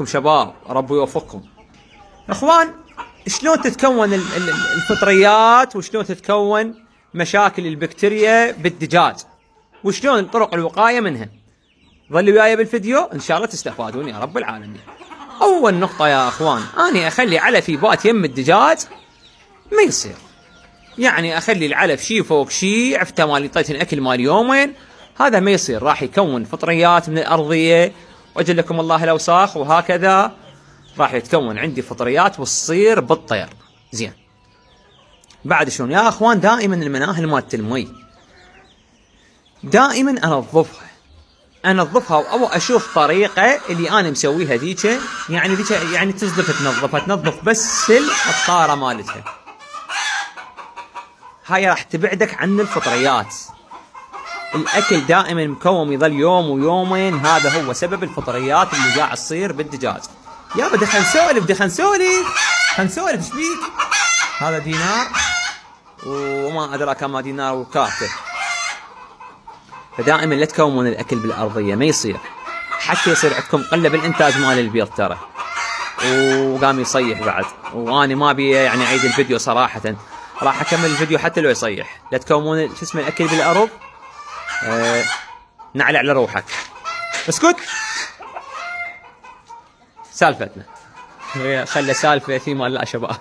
شباب ربي يوفقكم. اخوان، شلون تتكون الفطريات وشلون تتكون مشاكل البكتيريا بالدجاج وشلون طرق الوقاية منها؟ ظلوا وياي بالفيديو ان شاء الله تستفادون يا رب العالمين. اول نقطة يا اخوان، اني اخلي علف يبات يم الدجاج ما يصير. يعني اخلي العلف شي فوق شي، عفته مالي طيتن اكل مال يومين، هذا ما يصير، راح يكون فطريات من الارضية واجل لكم الله الاوساخ، وهكذا راح يتكون عندي فطريات وتصير بالطير. زين، بعد شلون يا اخوان؟ دائما المناهل مالت المي دائما انظفها او اشوف طريقه اللي انا مسويها ذيك، يعني تنظف بس الطاره مالتها. هاي راح تبعدك عن الفطريات. الاكل دائما مكوم يظل يوم ويومين، هذا هو سبب الفطريات اللي قاعد تصير بالدجاج. يابا دخل نسولف ايش بيك؟ هذا دينار وما ادراك ما دينار وكافته. فدائما لا تكومون الاكل بالارضيه، ما يصير، حتى يصير عندكم قله بالانتاج مال البيض ترى. وقام يصيح بعد، واني ما ابي يعني اعيد الفيديو صراحه، راح اكمل الفيديو حتى لو يصيح. لا تكومون شو اسمه الاكل بالارض، نعل على روحك. اسكت، سالفتنا خلى سالفه في مال لا شباب.